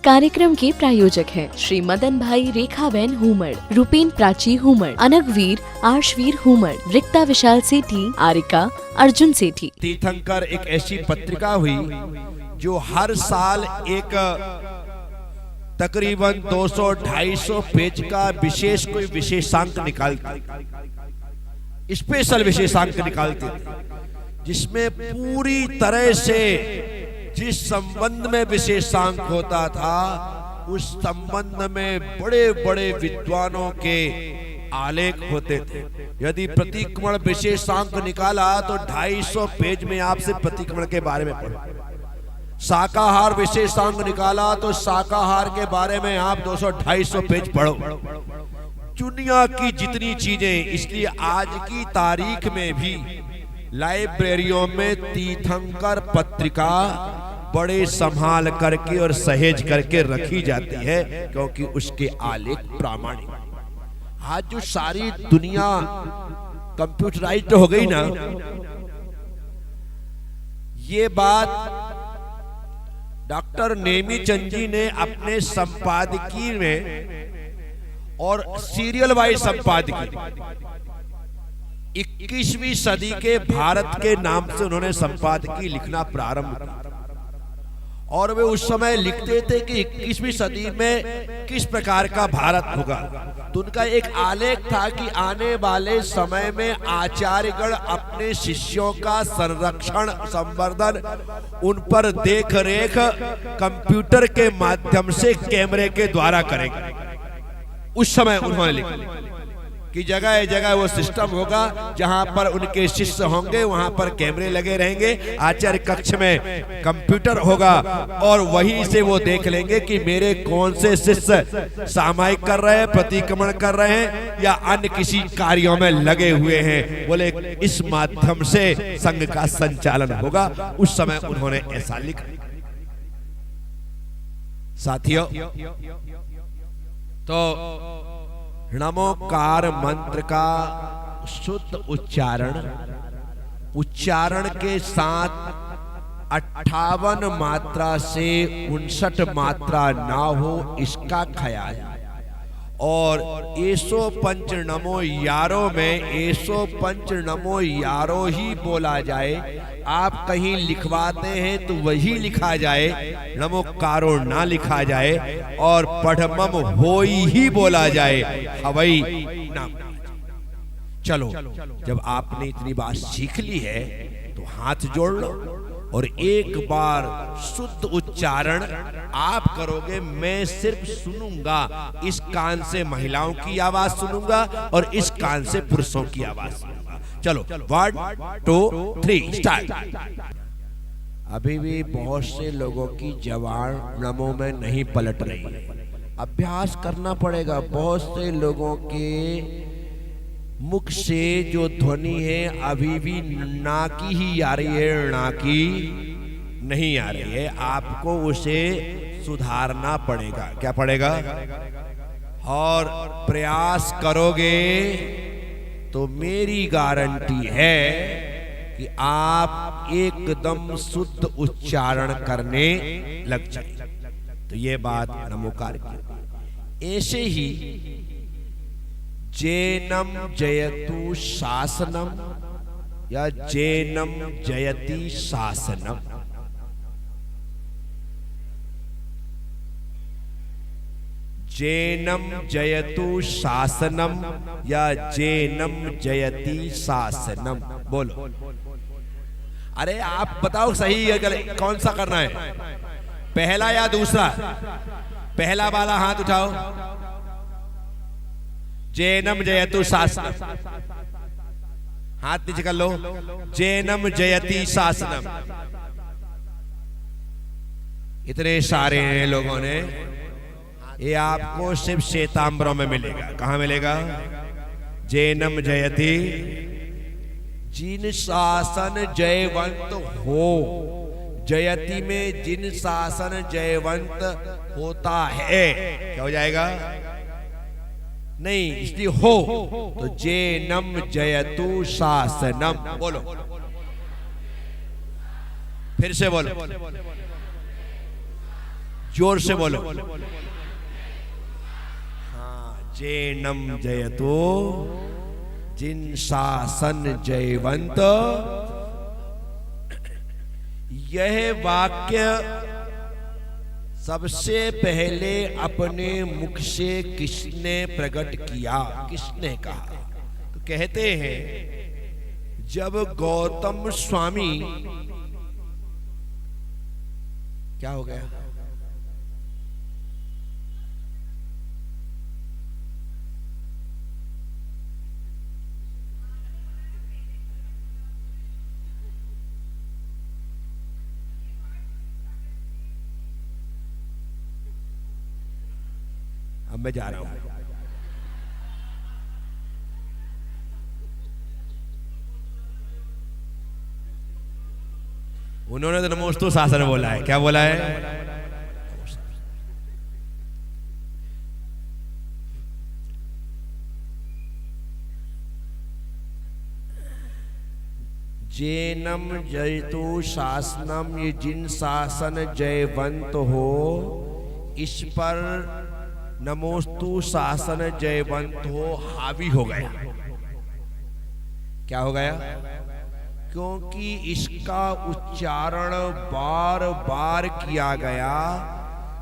कार्यक्रम के प्रायोजक हैं श्री मदन भाई रेखाबेन हुमड़, रूपेन प्राची हुमड़, अनगवीर आर्शवीर हुमड़, रिक्ता विशाल सेठी, आरिका अर्जुन सेठी। तीर्थंकर एक ऐसी पत्रिका हुई जो हर साल एक तकरीबन 200-250 पेज का विशेष कोई विशेषांक निकालती, स्पेशल विशेषांक निकालती, जिसमें पूरी तरह से जिस संबंध में विशेषांक होता था उस संबंध में बड़े बड़े विद्वानों के आलेख होते थे। यदि प्रतिक्रमण विशेषांक निकाला तो 250 पेज में आपसे प्रतिक्रमण के बारे में पढ़ो। शाकाहार विशेषांक निकाला तो शाकाहार के बारे में आप 200-250 पेज पढ़ो। दुनिया की जितनी चीजें, इसलिए आज की तारीख में भी लाइब्रेरियों में तीर्थंकर पत्रिका बड़े संभाल करके और सहेज करके रखी जाती है, क्योंकि उसके आलेख प्रामाणिक। आज जो सारी दुनिया कंप्यूटराइज्ड हो गई ना, ये बात डॉक्टर नेमीचंद जी ने अपने संपादकीय में और सीरियल वाइज संपादकीय 21वीं सदी के भारत के नाम से उन्होंने संपादकीय लिखना प्रारंभ किया। और वे उस समय लिखते थे कि 21वीं सदी में किस प्रकार का भारत होगा। तो उनका एक आलेख था कि आने वाले समय में आचार्यगण अपने शिष्यों का संरक्षण संवर्धन, उन पर देख रेख कंप्यूटर के माध्यम से कैमरे के द्वारा करेंगे। उस समय उन्होंने लिखा कि जगह जगह वो सिस्टम होगा जहां पर उनके शिष्य होंगे, वहां पर कैमरे लगे रहेंगे, आचार्य कक्ष में कंप्यूटर होगा और वहीं से वो देख लेंगे कि मेरे कौन से शिष्य सामायिक कर रहे हैं, प्रतिक्रमण कर रहे हैं या अन्य किसी कार्यों में लगे हुए हैं। बोले इस माध्यम से संघ का संचालन होगा। उस समय उन्होंने ऐसा लिखा। साथियों, तो नमोकार मंत्र का शुद्ध उच्चारण के साथ 58 मात्रा से 59 मात्रा ना हो, इसका ख्याल। और एसो पंच नमो यारो में एसो पंच नमो यारो ही बोला जाए। आप कहीं लिखवाते हैं तो वही लिखा जाए, नमोकारो ना लिखा जाए, और पढ़मम होई ही बोला जाए, हवई ना। चलो, जब आपने इतनी बात सीख ली है तो हाथ जोड़ लो और एक बार शुद्ध उच्चारण आप करोगे। मैं सिर्फ सुनूंगा, इस कान से महिलाओं की आवाज सुनूंगा और इस कान से पुरुषों की आवाज सुनूंगा। चलो, 1 2 3 स्टार्ट। अभी भी बहुत से लोगों की जबान नमो में नहीं पलट रही, अभ्यास करना पड़ेगा। बहुत से लोगों के मुख से जो ध्वनि है अभी भी ना की ही आ रही है, ना की नहीं आ रही है। आपको उसे सुधारना पड़ेगा। क्या पड़ेगा? और प्रयास करोगे तो मेरी गारंटी है कि आप एकदम शुद्ध उच्चारण करने लग जाए। तो ये बात नमोकार की। ऐसे ही जैनम जयतु शासनम या जैनम जयति शासनम, जैनम जयतु शासनम या जैनम जयति शासनम। बोलो, अरे आप बताओ सही है, कौन सा करना है, पहला या दूसरा? पहला वाला हाथ उठाओ। जैनम जयतु शासनम, हाथ नीचे कर लो। जैनम जयति शासनम। इतने सारे हैं लोगों ने। ये आपको सिर्फ श्वेतांबरों में मिलेगा। कहां मिलेगा? जैनम जयति, जिन शासन जयवंत हो। जयति में जिन शासन जयवंत होता है, क्या हो जाएगा? नहीं, इसलिए हो तो जैनम जयतु शासनम। बोलो, फिर से बोलो। जोर से बोलो। हाँ, जैनम जयतो जिन शासन जयवंत। यह वाक्य सबसे पहले अपने मुख से किसने प्रकट किया, किसने कहा? तो कहते हैं जब गौतम स्वामी, क्या हो गया? अब मैं जा रहा हूं। उन्होंने तो नमोस्तु शासन बोला है। क्या बोला है? जैनम जयतु शासनम, ये जिन शासन जयवंत हो, इस पर नमोस्तु शासन जयवंत हो हावी हो गया। क्या हो गया? क्योंकि इसका उच्चारण बार बार किया गया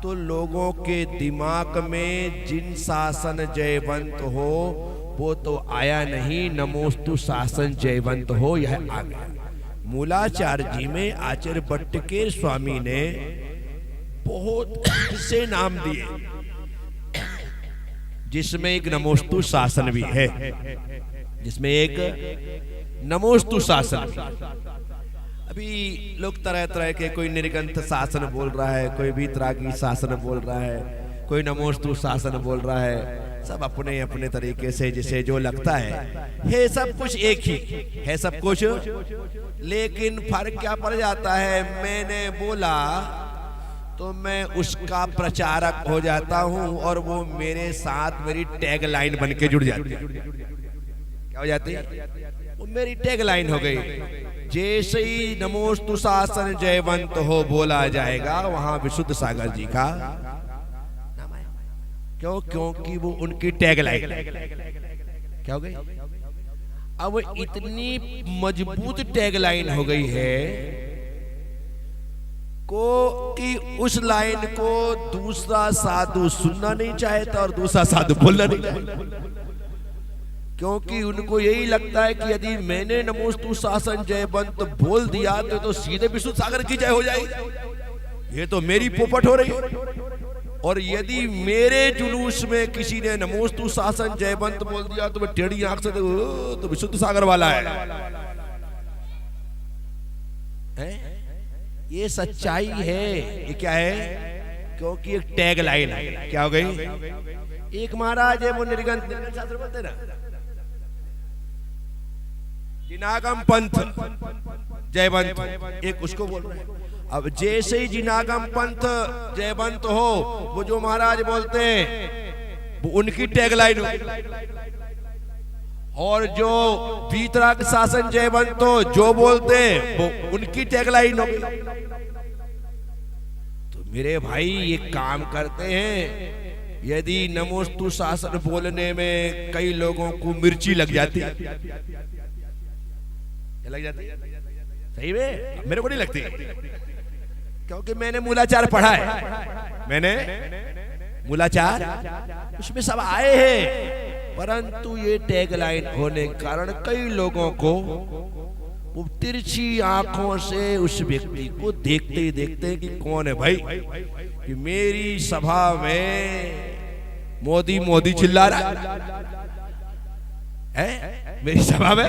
तो लोगों के दिमाग में जिन शासन जयवंत हो वो तो आया नहीं, नमोस्तु शासन जयवंत हो यह आ गया। मूलाचार्य जी में आचार्य भट्टकेर स्वामी ने बहुत से नाम दिए जिसमें एक नमोस्तु शासन भी है, जिसमें एक नमोस्तु शासन। अभी लोग तरह तरह के, कोई निर्गंथ शासन बोल रहा है, कोई वीतरागी शासन बोल रहा है, कोई नमोस्तु शासन बोल रहा है। सब अपने अपने तरीके से जिसे जो लगता है सब कुछ एक ही है, सब कुछ। लेकिन फर्क क्या पड़ जाता है? मैंने बोला तो मैं उसका प्रचारक हो जाता हूं और वो मेरे साथ मेरी टैग लाइन बन के जुड़ जाती है। क्या हो जाती है? वो मेरी टैग लाइन हो गई। जैसे ही नमोस्तु शासन जयवंत हो बोला जाएगा, वहां विशुद्ध सागर जी का नाम आएगा। क्यों? क्योंकि वो उनकी टैग लाइन। क्या हो गई? अब इतनी मजबूत टैग लाइन हो गई है को कि उस लाइन को दूसरा साधु सुनना नहीं चाहता और दूसरा साधु बोलना नहीं चाहता। क्योंकि उनको यही लगता है कि यदि मैंने नमोस्तु शासन जयवंत बोल दिया तो सीधे विशुद्ध सागर की जय हो जाएगी। ये तो मेरी पोपट हो रही है। और यदि मेरे जुलूस में किसी ने नमोस्तु शासन जयवंत बोल दिया तो मैं टेढ़ी आंख से तो विशुद्ध सागर वाला है? ये सच्चाई है। ये क्या है? क्योंकि एक टैग लाइन है। क्या हो गई? एक महाराज है, वो निर्गंथ शास्त्र बोलते ना, जिनागम पंथ जयवंत, एक उसको बोल रहे हैं। अब जैसे ही जिनागम पंथ जयवंत हो, वो जो महाराज बोलते हैं वो उनकी टैग लाइन हो। और जो वीतराग शासन जयवंत हो जो बोलते हैं वो उनकी टैग लाइन हो। तो मेरे भाई ये काम करते हैं, यदि नमोस्तु शासन बोलने में कई लोगों को मिर्ची लग जाती है। लग जाती है? सही में मेरे को नहीं लगती, क्योंकि मैंने मूलाचार पढ़ा है। मैंने मूलाचार, उसमें सब आए हैं। परंतु ये टैग लाइन होने के कारण कई लोगों को वो तिरछी आंखों से उस व्यक्ति को देखते ही देखते कि कौन है भाई, कि मेरी सभा में मोदी मोदी चिल्ला रहा है, मेरी सभा में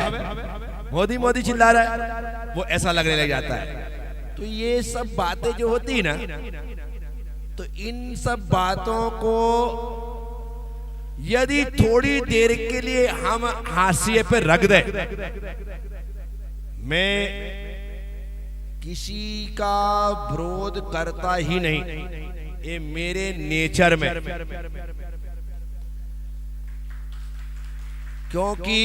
मोदी मोदी चिल्ला रहा है, वो ऐसा लगने लग जाता है। तो ये सब बातें जो होती ना, तो इन सब बातों को यदि थोड़ी देर के लिए हम हाशिए पे रख दें, मैं किसी का विरोध करता ही नहीं, ये मेरे नेचर में। क्योंकि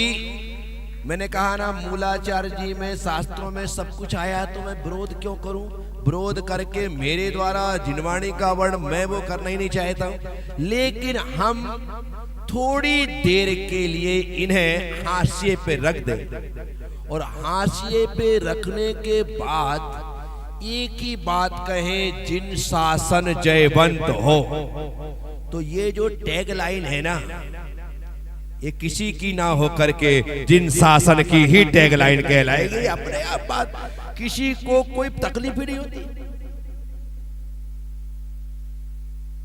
मैंने कहा ना, मूलाचार्य जी में शास्त्रों में सब कुछ आया, तो मैं विरोध क्यों करूं? विरोध करके मेरे द्वारा जिनवाणी का वर्ण मैं वो करना ही नहीं चाहता हूं, लेकिन हम थोड़ी देर के लिए इन्हें हाशिए पे रख दें और हाशिए पे रखने के बाद एक ही बात कहें, जिन शासन जयवंत हो। तो ये जो टैग लाइन है ना, ये किसी की ना हो करके जिन शासन की ही टैग लाइन कहलाएगी। अपने आप बात, किसी को कोई तकलीफ ही नहीं होती।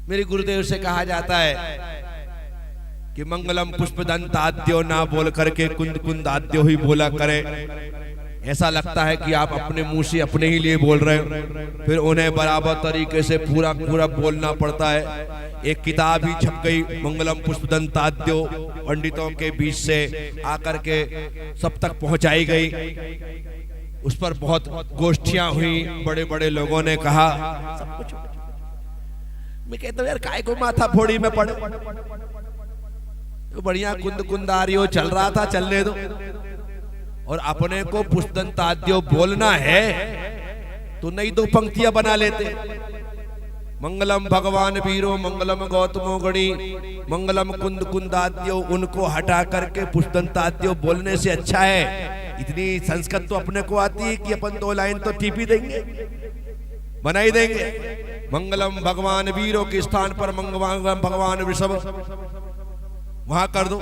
मेरे गुरुदेव से कहा जाता है कि मंगलम पुष्पदंताद्यो ना बोल करके कुंद कुंदाद्यो ही बोला करे। ऐसा लगता है कि आप अपने मुंह से अपने ही लिए बोल रहे हो, फिर उन्हें बराबर तरीके से पूरा पूरा बोलना पड़ता है। एक किताब ही छप गई, मंगलम पुष्पदंताद्यो, पंडितों के बीच से आकर के सब तक पहुंचाई गई। उस पर बहुत गोष्ठियां हुई, बड़े बड़े लोगों ने कहा सब कुछ। मैं कहता हूं यार काय को माथा फोड़ी में पड़े, तो बढ़िया कुंद कुंदारियो चल रहा था, चलने दो। और अपने को पुष्पदंताद्यो बोलना है तो नहीं दो पंक्तियां बना लेते। मंगलम भगवान वीरो, मंगलम गौतमो गणी, मंगलम कुंद कुंदाद्यो, उनको हटा करके पुष्पदंताद्यो बोलने से अच्छा है। इतनी संस्कृत तो अपने को आती है कि अपन 2 लाइन तो टिप ही देंगे, बना ही देंगे। मंगलम भगवान वीरो के स्थान पर मंगलम भगवान वृषभ वहां कर दो,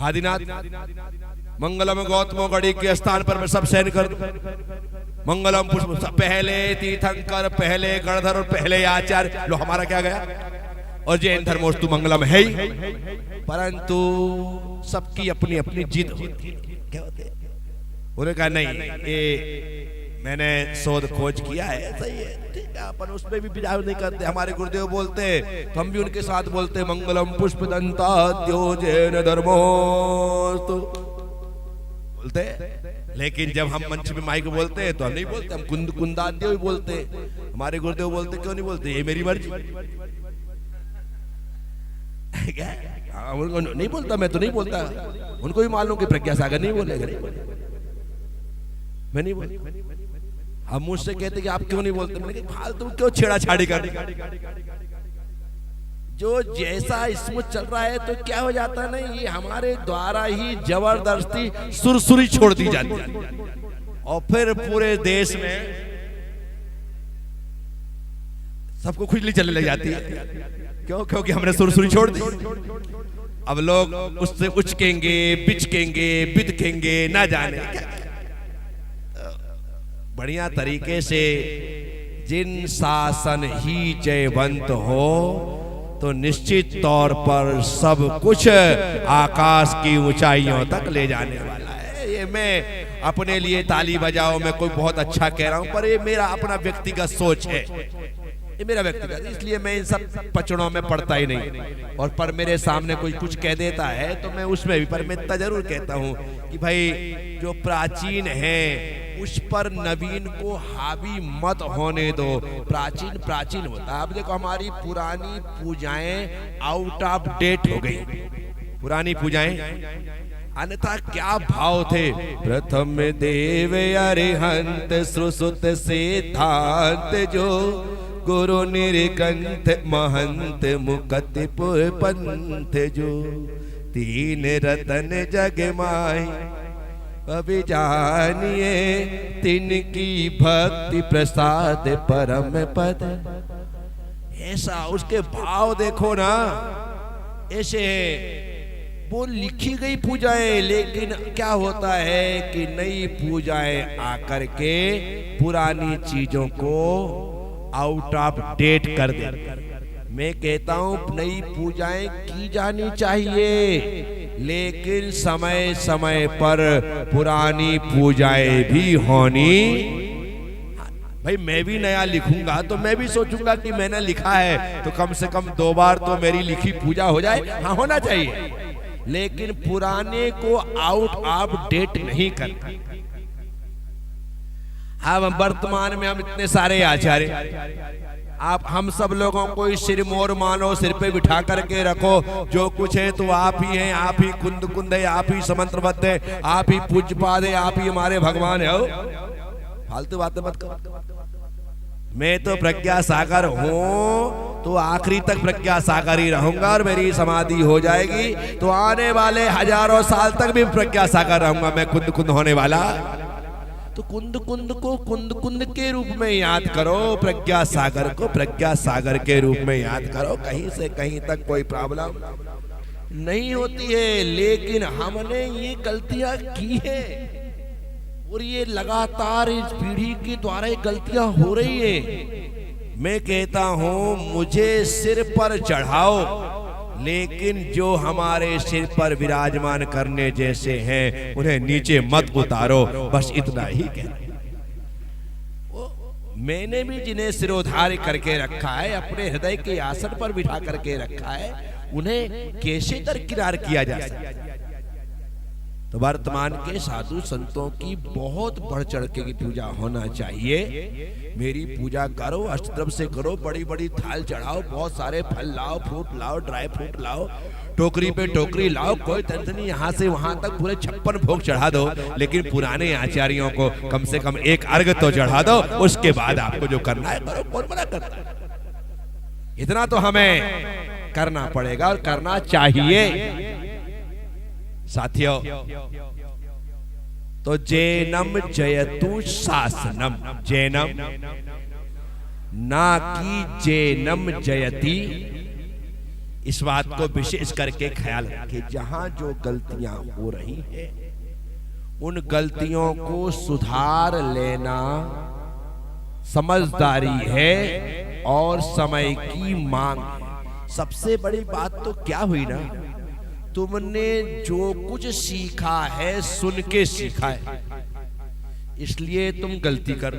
आदिनाथ। मंगलम गौतमो गणी के स्थान पर सब सैन कर दो। मंगलम पुष्प, पहले तीर्थंकर, पहले गणधर और पहले आचार्य। लो हमारा क्या गया? और जैन धर्मोस्तु मंगलम है ही, परंतु सबकी अपनी अपनी जिद होती है। क्या होते हैं? उन्होंने कहा नहीं, ये मैंने शोध खोज किया है, सही है, ठीक है, अपन उसमें भी विचार नहीं करते। हमारे गुरुदेव बोलते तो हम भी उनके साथ बोलते, मंगलम पुष्पदंताद्यो जैन धर्मोस्तु बोलते। लेकिन जब हम मंच में माइक बोलते हैं तो हम नहीं बोलते, हम कुंद कुंदाद्यो ही बोलते। हमारे गुरुदेव बोलते क्यों नहीं बोलते? ये मेरी मर्जी। क्या उनको नहीं बोलता, मैं तो नहीं बोलता। उनको भी मालूम कि प्रज्ञा सागर नहीं बोलेगा, मैं नहीं बोलता। हम मुझसे कहते कि आप क्यों नहीं बोलते? मैंने कहा फालतू क्यों छेड़ाछाड़ी कर। जो जैसा इसमें चल रहा है तो क्या हो जाता है ना, ये हमारे द्वारा ही जबरदस्ती सुरसुरी छोड़ दी जाती है और फिर पूरे देश में सबको खुजली चलने लग जाती है। क्यों? क्योंकि हमने सुरसुरी छोड़ दी। अब लोग उससे उचकेंगे, बिचकेंगे, बिदकेंगे, ना जाने बढ़िया तरीके से। जिन शासन ही जयवंत हो तो निश्चित तौर पर सब कुछ आकाश की ऊंचाइयों तक ले जाने वाला है। ये मैं अपने लिए ताली बजाओ, मैं कोई बहुत अच्छा कह रहा हूं, पर ये मेरा अपना व्यक्तिगत सोच है, ये मेरा व्यक्तिगत, इसलिए मैं इन सब पचड़ों में पड़ता ही नहीं। और पर मेरे सामने कोई कुछ कह देता है तो मैं उसमें भी पर मैं इतना जरूर कहता हूं कि भाई जो प्राचीन है उस पर नवीन को हावी मत होने दो। प्राचीन प्राचीन होता है। अब देखो हमारी पुरानी पूजाएं आउट ऑफ डेट हो गई, पुरानी पूजाएं। अन्यथा क्या भाव थे? प्रथम देव अरिहंत सुश्रुत सिद्धांत जो गुरु निरकंठ महंत मुकति पंथ जो तीन रतन जग माही अभी जानिए तिनकी भक्ति प्रसाद परम पद। ऐसा उसके भाव देखो ना, ऐसे वो लिखी गई पूजाएं, लेकिन क्या होता है कि नई पूजाएं आकर के पुरानी चीजों को आउट ऑफ डेट कर दे। मैं कहता हूं नई पूजाएं की जानी चाहिए, लेकिन समय समय पर पुरानी पूजाएं भी होनी। भाई मैं भी नया लिखूंगा तो मैं भी सोचूंगा कि मैंने लिखा है तो कम से कम 2 बार तो मेरी लिखी पूजा हो जाए। हाँ होना चाहिए, लेकिन पुराने को आउट ऑफ डेट नहीं करना। अब वर्तमान में हम इतने सारे आचार्य, आप हम सब लोगों को इस सिर मोर मानो, सिर पे बिठा करके रखो, जो कुछ है तो आप ही हैं, आप ही कुंद है, आप ही समंत्रबद्ध है, आप ही पूज्यपाद है, आप ही हमारे भगवान है। फालतू बातें मत करो। मैं तो प्रज्ञा सागर हूं तो आखिरी तक प्रज्ञा सागर ही रहूंगा, और मेरी समाधि हो जाएगी तो आने वाले हजारों साल तक भी प्रज्ञा सागर रहूंगा मैं, कुंद कुंद होने वाला। तो कुंद कुंद को कुंद कुंद के रूप में याद करो, प्रज्ञा सागर को प्रज्ञा सागर के रूप में याद करो। कहीं से कहीं तक कोई प्रॉब्लम नहीं होती है। लेकिन हमने ये गलतियां की है, और ये लगातार इस पीढ़ी के द्वारा ये गलतियां हो रही है। मैं कहता हूं मुझे सिर पर चढ़ाओ, लेकिन जो हमारे सिर पर विराजमान करने जैसे हैं उन्हें नीचे मत उतारो, बस इतना ही कहना। मैंने भी जिन्हें सिरोधार्य करके रखा है, अपने हृदय के आसन पर बिठा करके रखा है, उन्हें कैसे दरकिनार किया जा सकता है। तो वर्तमान के साधु संतों की बहुत बढ़ चढ़ के की पूजा होना चाहिए। मेरी पूजा करो, अष्टद्रव्य से करो, बड़ी बड़ी थाल चढ़ाओ, बहुत सारे फल लाओ, फ्रूट लाओ, ड्राई फ्रूट लाओ, टोकरी पे टोकरी लाओ, कोई टेंशन नहीं। यहाँ से वहां तक पूरे 56 भोग चढ़ा दो, लेकिन पुराने आचार्यों को कम से कम एक अर्घ तो चढ़ा दो। उसके बाद आपको जो करना है करो, कौन मना करता है। इतना तो हमें करना पड़ेगा और करना चाहिए साथियों। तो जैनम जयतु शासनम, जैनम ना कि जैनम जयति। इस बात को विशेष करके ख्याल रखें, जहां जो गलतियां हो रही हैं उन गलतियों को सुधार लेना समझदारी है और समय की मांग है। सबसे बड़ी बात तो क्या हुई ना, तुमने जो कुछ सीखा है सुन के सीखा है, इसलिए तुम गलती कर।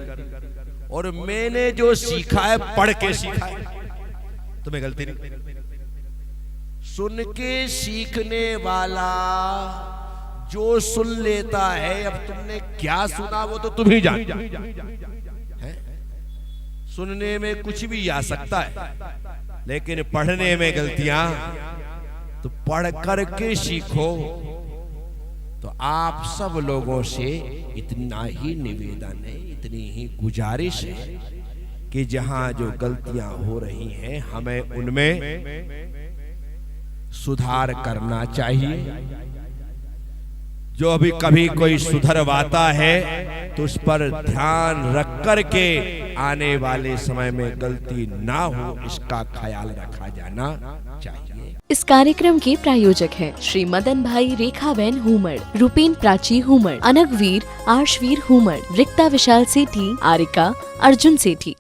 और मैंने जो सीखा है पढ़ के सीखा है, तुम्हें गलती नहीं। सुन के सीखने वाला जो सुन लेता है, अब तुमने क्या सुना वो तो तुम ही जान है। सुनने में कुछ भी आ सकता है, लेकिन पढ़ने में गलतियां, तो पढ़ करके सीखो। तो आप सब लोगों से इतना ही निवेदन है, इतनी ही गुजारिश है कि जहां जो गलतियां हो रही हैं हमें उनमें सुधार करना चाहिए। जो अभी कभी कोई सुधरवाता है तो उस पर ध्यान रख करके आने वाले समय में गलती ना हो, इसका ख्याल रखा जाना चाहिए। इस कार्यक्रम के प्रायोजक हैं श्री मदन भाई रेखाबेन हुमड़, रूपेन प्राची हुमड़, अनगवीर आर्शवीर हुमड़, रिक्ता विशाल सेठी, आरिका अर्जुन सेठी।